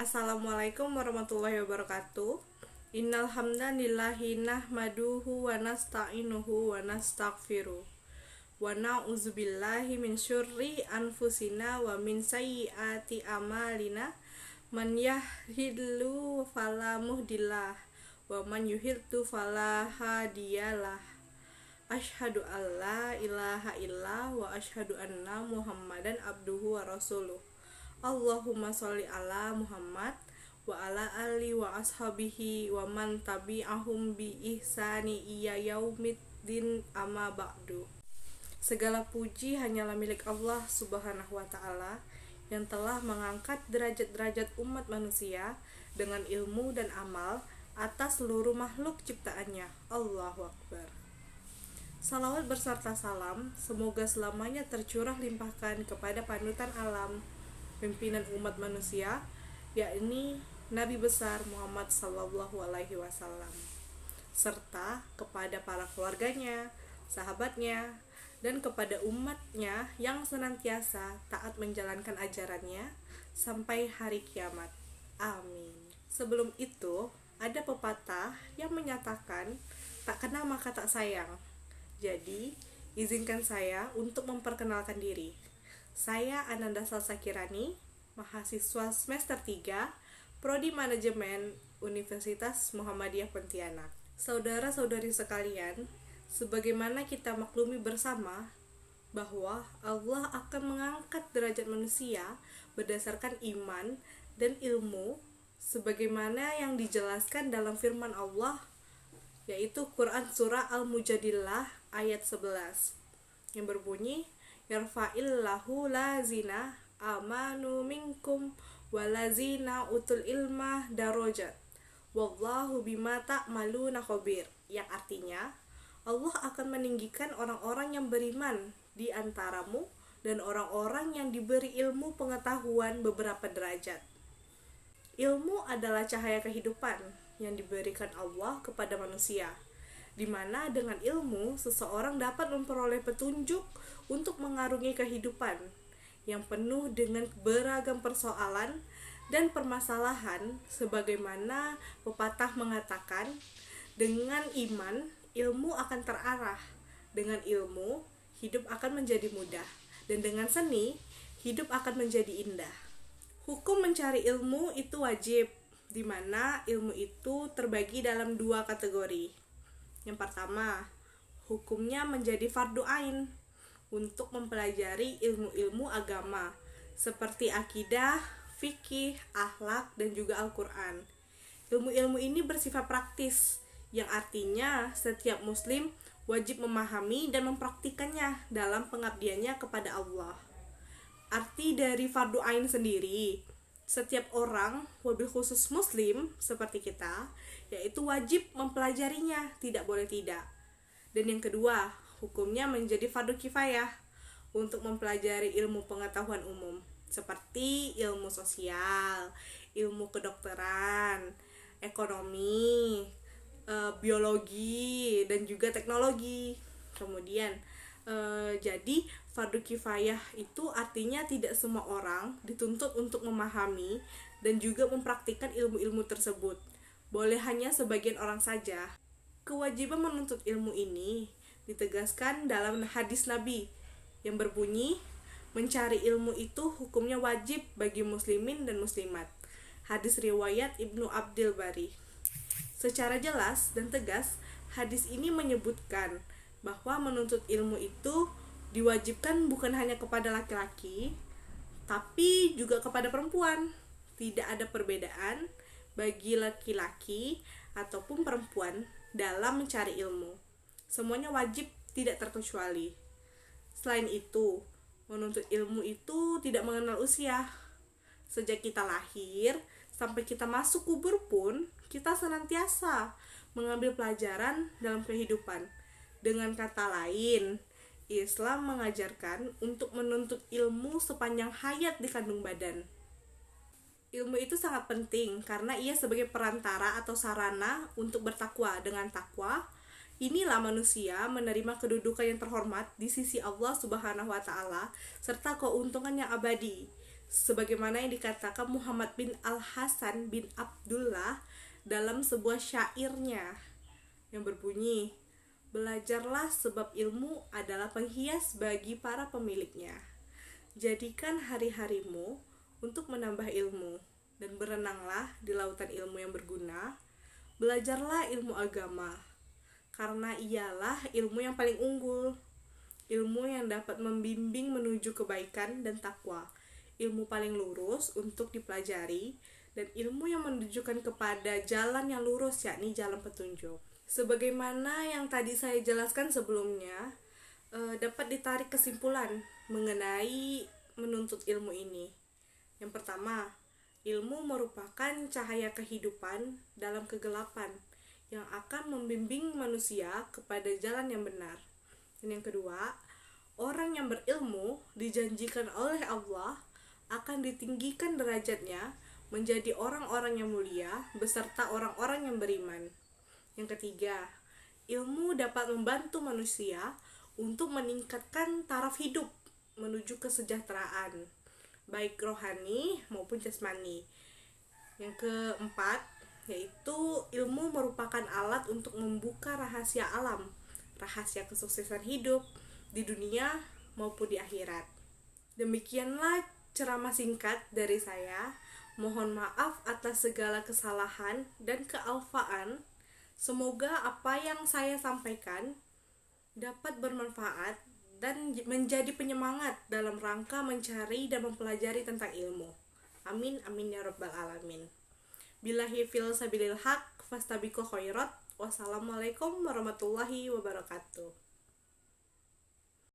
Assalamualaikum warahmatullahi wabarakatuh. Innal hamdalillahi nahmaduhu wa nasta'inuhu wa nastaghfiruh. Wa na'udzubillahi min syurri anfusina wa min sayyiati a'malina. Man yahdihillahu fala mudhillalah wa man yudhlil fala hadiyalah. Asyhadu an la ilaha illallah wa asyhadu anna Muhammadan abduhu wa rasuluh. Allahumma sholli ala Muhammad wa ala ali wa ashabihi wa man tabi'ahum bi ihsani iya yaumiddin amma ba'du. Segala puji hanyalah milik Allah Subhanahu wa taala yang telah mengangkat derajat-derajat umat manusia dengan ilmu dan amal atas seluruh makhluk ciptaannya. Allahu Akbar. Salawat berserta salam semoga selamanya tercurah limpahkan kepada panutan alam, pimpinan umat manusia, yakni Nabi besar Muhammad sallallahu alaihi wasallam, serta kepada para keluarganya, sahabatnya, dan kepada umatnya yang senantiasa taat menjalankan ajarannya sampai hari kiamat. Amin. Sebelum itu, ada pepatah yang menyatakan tak kenal maka tak sayang. Jadi, izinkan saya untuk memperkenalkan diri. Saya Ananda Salsa Kirani, mahasiswa semester 3, Prodi Manajemen Universitas Muhammadiyah Pontianak. Saudara-saudari sekalian, sebagaimana kita maklumi bersama bahwa Allah akan mengangkat derajat manusia berdasarkan iman dan ilmu sebagaimana yang dijelaskan dalam firman Allah, yaitu Quran Surah Al-Mujadilah ayat 11 yang berbunyi, yarfa'illahu lazina amanu minkum walazina utul ilma darajat wallahu bima ta'maluna khabir, yang artinya Allah akan meninggikan orang-orang yang beriman di antaramu dan orang-orang yang diberi ilmu pengetahuan beberapa derajat. Ilmu adalah cahaya kehidupan yang diberikan Allah kepada manusia, di mana dengan ilmu seseorang dapat memperoleh petunjuk untuk mengarungi kehidupan yang penuh dengan beragam persoalan dan permasalahan, sebagaimana pepatah mengatakan, dengan iman ilmu akan terarah, dengan ilmu hidup akan menjadi mudah, dan dengan seni hidup akan menjadi indah. Hukum mencari ilmu itu wajib, di mana ilmu itu terbagi dalam dua kategori. Yang pertama, hukumnya menjadi fardu ain untuk mempelajari ilmu-ilmu agama seperti akidah, fikih, akhlak, dan juga Al-Quran. Ilmu-ilmu ini bersifat praktis, yang artinya setiap muslim wajib memahami dan mempraktikannya dalam pengabdiannya kepada Allah. Arti dari fardu ain sendiri, setiap orang, wabil khusus muslim seperti kita, yaitu wajib mempelajarinya, tidak boleh tidak. Dan yang kedua, hukumnya menjadi fardu kifayah untuk mempelajari ilmu pengetahuan umum seperti ilmu sosial, ilmu kedokteran, ekonomi, biologi, dan juga teknologi. Kemudian jadi fardu kifayah itu artinya tidak semua orang dituntut untuk memahami dan juga mempraktikkan ilmu-ilmu tersebut. Boleh hanya sebagian orang saja. Kewajiban menuntut ilmu ini ditegaskan dalam hadis Nabi yang berbunyi, mencari ilmu itu hukumnya wajib bagi muslimin dan muslimat. Hadis riwayat Ibnu Abdul Bari. Secara jelas dan tegas, hadis ini menyebutkan bahwa menuntut ilmu itu diwajibkan bukan hanya kepada laki-laki, tapi juga kepada perempuan. Tidak ada perbedaan bagi laki-laki ataupun perempuan dalam mencari ilmu. Semuanya wajib, tidak terkecuali. Selain itu, menuntut ilmu itu tidak mengenal usia. Sejak kita lahir sampai kita masuk kubur pun, kita senantiasa mengambil pelajaran dalam kehidupan. Dengan kata lain, Islam mengajarkan untuk menuntut ilmu sepanjang hayat di kandung badan. Ilmu itu sangat penting karena ia sebagai perantara atau sarana untuk bertakwa. Dengan takwa, inilah manusia menerima kedudukan yang terhormat di sisi Allah Subhanahu wa taala serta keuntungan yang abadi. sebagaimana yang dikatakan Muhammad bin Al-Hasan bin Abdullah dalam sebuah syairnya yang berbunyi, belajarlah sebab ilmu adalah penghias bagi para pemiliknya. Jadikan hari-harimu untuk menambah ilmu dan berenanglah di lautan ilmu yang berguna. Belajarlah ilmu agama karena ialah ilmu yang paling unggul, ilmu yang dapat membimbing menuju kebaikan dan takwa, ilmu paling lurus untuk dipelajari, dan ilmu yang menunjukkan kepada jalan yang lurus, yakni jalan petunjuk. Sebagaimana yang tadi saya jelaskan sebelumnya, dapat ditarik kesimpulan mengenai menuntut ilmu ini. Yang pertama, ilmu merupakan cahaya kehidupan dalam kegelapan yang akan membimbing manusia kepada jalan yang benar. Dan yang kedua, orang yang berilmu dijanjikan oleh Allah akan ditinggikan derajatnya menjadi orang-orang yang mulia beserta orang-orang yang beriman. Yang ketiga, ilmu dapat membantu manusia untuk meningkatkan taraf hidup menuju kesejahteraan, baik rohani maupun jasmani. Yang keempat, yaitu ilmu merupakan alat untuk membuka rahasia alam, rahasia kesuksesan hidup di dunia maupun di akhirat. Demikianlah ceramah singkat dari saya. Mohon maaf atas segala kesalahan dan kealfaan. Semoga apa yang saya sampaikan dapat bermanfaat dan menjadi penyemangat dalam rangka mencari dan mempelajari tentang ilmu. Amin, amin ya rabbal alamin. Billahi fil sabilil haq fastabiqul khairat. Wassalamualaikum warahmatullahi wabarakatuh.